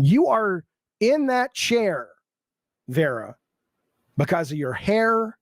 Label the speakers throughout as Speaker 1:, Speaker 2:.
Speaker 1: You are in that chair, Vara, because of your hair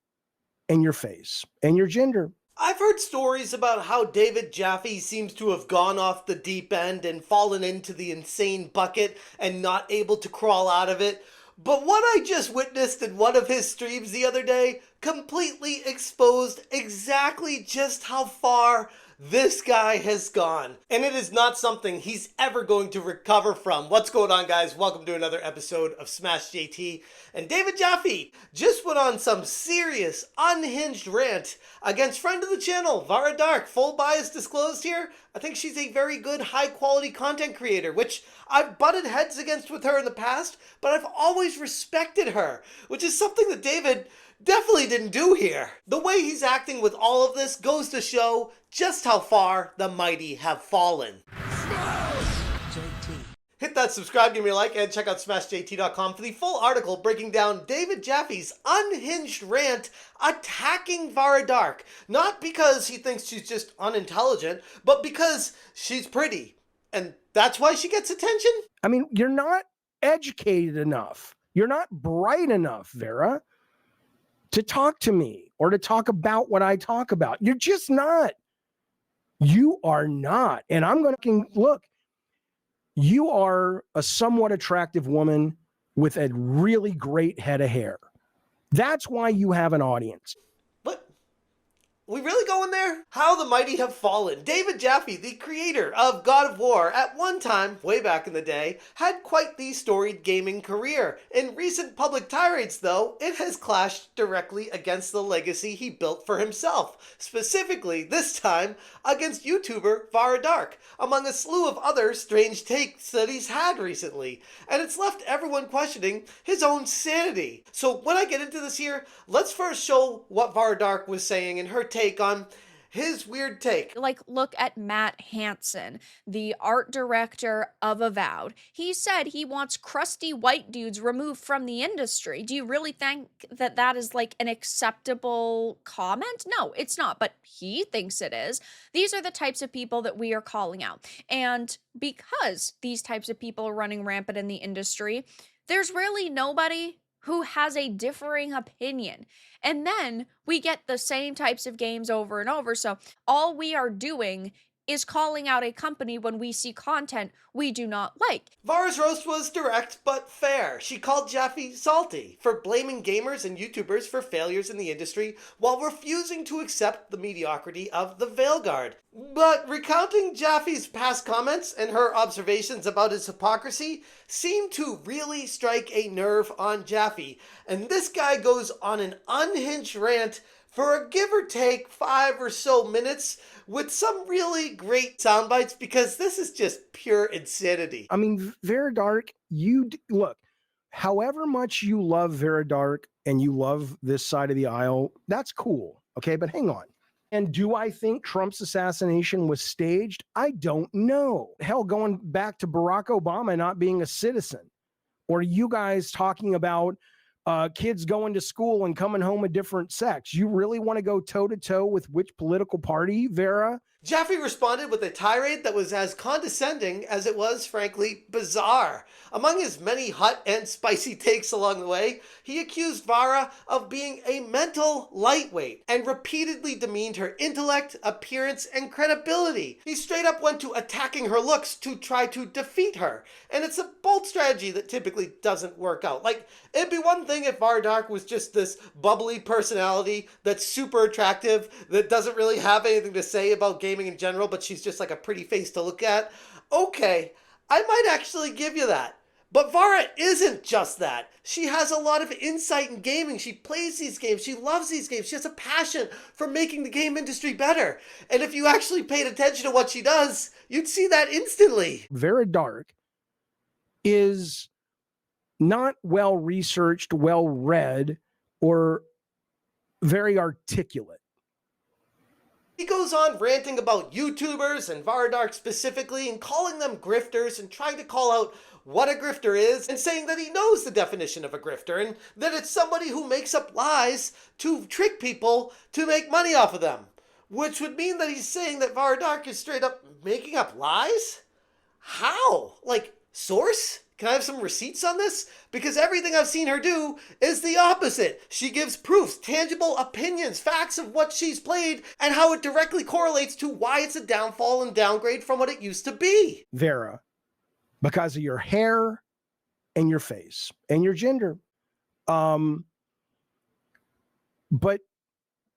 Speaker 1: and your face and your gender.
Speaker 2: I've heard stories about how David Jaffe seems to have gone off the deep end and fallen into the insane bucket and not able to crawl out of it. But what I just witnessed in one of his streams the other day completely exposed exactly just how far this guy has gone. And it is not something he's ever going to recover from. What's going on, guys? Welcome to another episode of Smash JT. And David Jaffe just went on some serious, unhinged rant against friend of the channel, Vara Dark. Full bias disclosed here. I think she's a very good, high-quality content creator, which I've butted heads against with her in the past, but I've always respected her, which is something that David definitely didn't do here. The way he's acting with all of this goes to show just how far the mighty have fallen. Hit that subscribe, give me a like, and check out smashjt.com for the full article breaking down David Jaffe's unhinged rant attacking Vara Dark. Not because he thinks she's just unintelligent, but because she's pretty. And that's why she gets attention?
Speaker 1: I mean, you're not educated enough. You're not bright enough, Vara, to talk to me or to talk about what I talk about. You're just not. You are not. And I'm going to look, you are a somewhat attractive woman with a really great head of hair. That's why you have an audience.
Speaker 2: What? We really going there? How the mighty have fallen. David Jaffe, the creator of God of War, at one time, way back in the day, had quite the storied gaming career. In recent public tirades, though, it has clashed directly against the legacy he built for himself. Specifically, this time, against YouTuber Vara Dark, among a slew of other strange takes that he's had recently. And it's left everyone questioning his own sanity. So when I get into this here, let's first show what Vara Dark was saying in her take on his weird take.
Speaker 3: Like, look at Matt Hansen, the art director of Avowed. He said he wants crusty white dudes removed from the industry. Do you really think that that is like an acceptable comment? No, it's not, but he thinks it is. These are the types of people that we are calling out. And because these types of people are running rampant in the industry, there's really nobody who has a differing opinion. And then we get the same types of games over and over. So all we are doing is calling out a company when we see content we do not like.
Speaker 2: Vara's roast was direct but fair. She called Jaffe salty for blaming gamers and YouTubers for failures in the industry while refusing to accept the mediocrity of the Veilguard. But recounting Jaffe's past comments and her observations about his hypocrisy seemed to really strike a nerve on Jaffe. And this guy goes on an unhinged rant for a give or take 5 or so minutes with some really great sound bites, because this is just pure insanity.
Speaker 1: I mean, Vara Dark, look, however much you love Vara Dark and you love this side of the aisle, that's cool. Okay, but hang on. And do I think Trump's assassination was staged? I don't know. Hell, going back to Barack Obama not being a citizen, or you guys talking about kids going to school and coming home a different sex. You really want to go toe-to-toe with which political party, Vara?
Speaker 2: Jaffe responded with a tirade that was as condescending as it was, frankly, bizarre. Among his many hot and spicy takes along the way, he accused Vara of being a mental lightweight and repeatedly demeaned her intellect, appearance, and credibility. He straight up went to attacking her looks to try to defeat her. And it's a bold strategy that typically doesn't work out. Like, it'd be one thing if Vara Dark was just this bubbly personality that's super attractive, that doesn't really have anything to say about gaming in general, but she's just like a pretty face to look at. Okay, I might actually give you that. But Vara isn't just that. She has a lot of insight in gaming. She plays these games. She loves these games. She has a passion for making the game industry better. And if you actually paid attention to what she does, you'd see that instantly.
Speaker 1: Vara Dark is not well researched, well read, or very articulate.
Speaker 2: He goes on ranting about YouTubers and Vara Dark specifically and calling them grifters and trying to call out what a grifter is and saying that he knows the definition of a grifter and that it's somebody who makes up lies to trick people to make money off of them. Which would mean that he's saying that Vara Dark is straight up making up lies? How? Like, source? Can I have some receipts on this? Because everything I've seen her do is the opposite. She gives proofs, tangible opinions, facts of what she's played, and how it directly correlates to why it's a downfall and downgrade from what it used to be.
Speaker 1: Vara, because of your hair and your face and your gender. But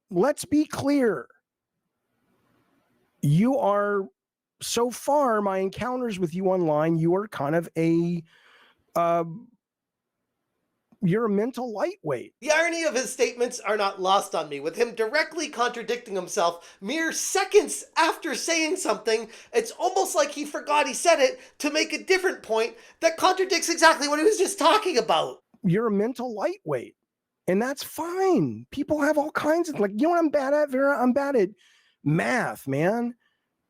Speaker 1: let's be clear. You are, so far, my encounters with you online, you are kind of you're a mental lightweight.
Speaker 2: The irony of his statements are not lost on me, with him directly contradicting himself mere seconds after saying something. It's almost like he forgot he said it to make a different point that contradicts exactly what he was just talking about.
Speaker 1: You're a mental lightweight, and that's fine. People have all kinds of, like, you know what I'm bad at, Vera? I'm bad at math, man.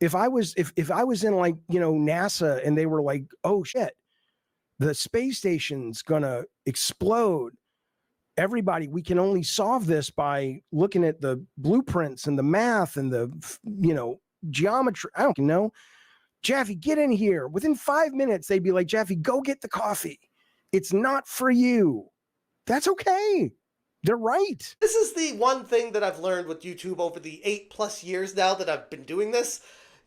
Speaker 1: If I was in, like, you know, NASA, and they were like, oh shit, the space station's gonna explode. Everybody, we can only solve this by looking at the blueprints and the math and the, you know, geometry. I don't know. Jaffe, get in here. Within 5 minutes, they'd be like, Jaffe, go get the coffee. It's not for you. That's okay. They're right.
Speaker 2: This is the one thing that I've learned with YouTube over the 8+ years now that I've been doing this.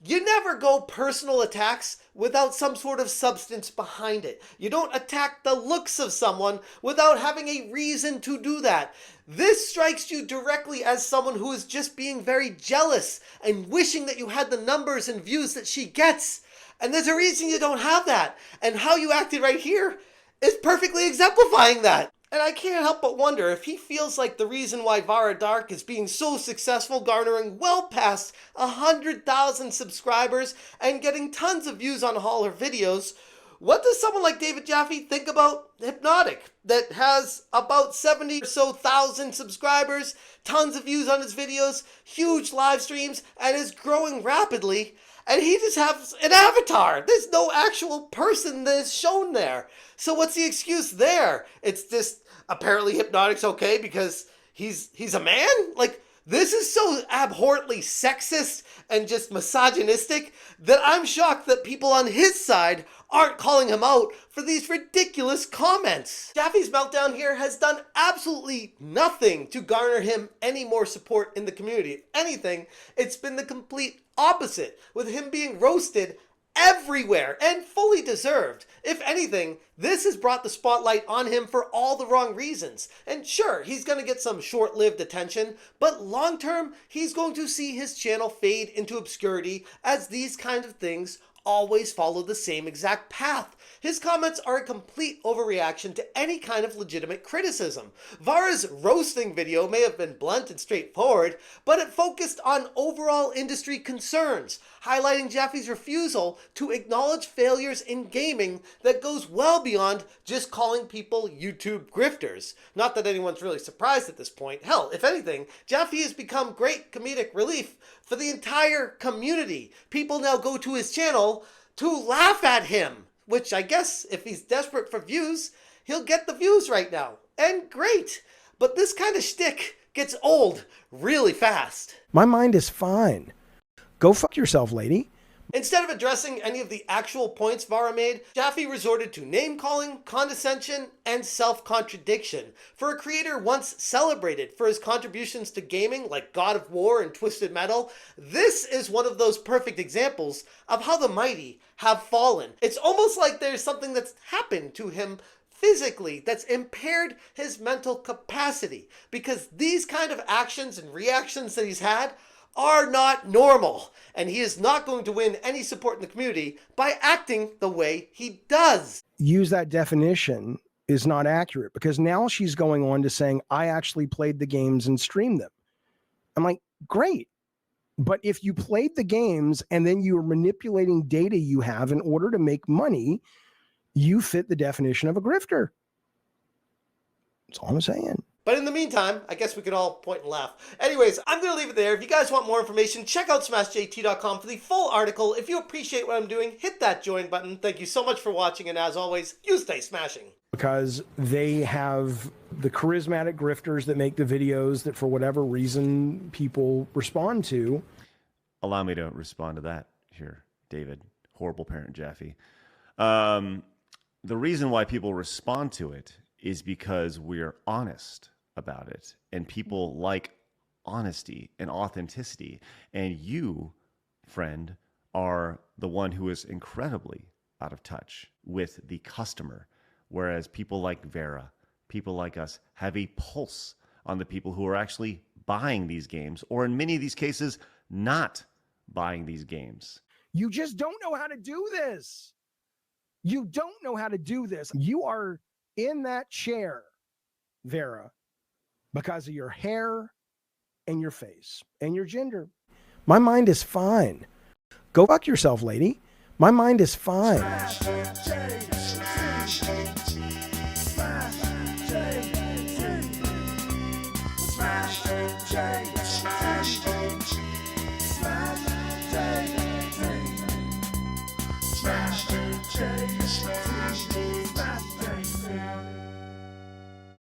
Speaker 2: You never go personal attacks without some sort of substance behind it. You don't attack the looks of someone without having a reason to do that. This strikes you directly as someone who is just being very jealous and wishing that you had the numbers and views that she gets. And there's a reason you don't have that. And how you acted right here is perfectly exemplifying that. And I can't help but wonder if he feels like the reason why Vara Dark is being so successful, garnering well past 100,000 subscribers and getting tons of views on all her videos. What does someone like David Jaffe think about Hypnotic, that has about 70 or so thousand subscribers, tons of views on his videos, huge live streams, and is growing rapidly? And he just has an avatar. There's no actual person that is shown there. So what's the excuse there? It's just apparently Hypnotic's okay because he's a man? Like, this is so abhorrently sexist and just misogynistic that I'm shocked that people on his side aren't calling him out for these ridiculous comments. Jaffe's meltdown here has done absolutely nothing to garner him any more support in the community. If anything, it's been the complete opposite, with him being roasted everywhere and fully deserved. If anything, this has brought the spotlight on him for all the wrong reasons. And sure, he's going to get some short-lived attention, but long term, he's going to see his channel fade into obscurity, as these kind of things always follow the same exact path. His comments are a complete overreaction to any kind of legitimate criticism. Vara's roasting video may have been blunt and straightforward, but it focused on overall industry concerns, highlighting Jaffe's refusal to acknowledge failures in gaming that goes well beyond just calling people YouTube grifters. Not that anyone's really surprised at this point. Hell, if anything, Jaffe has become great comedic relief for the entire community. People now go to his channel to laugh at him, which I guess if he's desperate for views, he'll get the views right now. And great. But this kind of shtick gets old really fast.
Speaker 1: My mind is fine. Go fuck yourself, lady.
Speaker 2: Instead of addressing any of the actual points Vara made, Jaffe resorted to name-calling, condescension, and self-contradiction. For a creator once celebrated for his contributions to gaming like God of War and Twisted Metal, this is one of those perfect examples of how the mighty have fallen. It's almost like there's something that's happened to him physically that's impaired his mental capacity, because these kind of actions and reactions that he's had are not normal, and he is not going to win any support in the community by acting the way he does.
Speaker 1: Use that definition is not accurate, because now she's going on to saying, I actually played the games and streamed them. I'm like, great. But if you played the games and then you were manipulating data you have in order to make money, you fit the definition of a grifter. That's all I'm saying.
Speaker 2: But in the meantime, I guess we could all point and laugh. Anyways, I'm going to leave it there. If you guys want more information, check out smashjt.com for the full article. If you appreciate what I'm doing, hit that join button. Thank you so much for watching, and as always, you stay smashing.
Speaker 1: Because they have the charismatic grifters that make the videos that for whatever reason people respond to.
Speaker 4: Allow me to respond to that here, David. Horrible parent Jaffe. the reason why people respond to it is because we're honest about it, and people like honesty and authenticity. And you, friend, are the one who is incredibly out of touch with the customer, whereas people like Vara, people like us, have a pulse on the people who are actually buying these games, or in many of these cases, not buying these games.
Speaker 1: You just don't know how to do this. You don't know how to do this. You are in that chair, Vara, because of your hair and your face and your gender. My mind is fine. Go fuck yourself, lady. My mind is fine.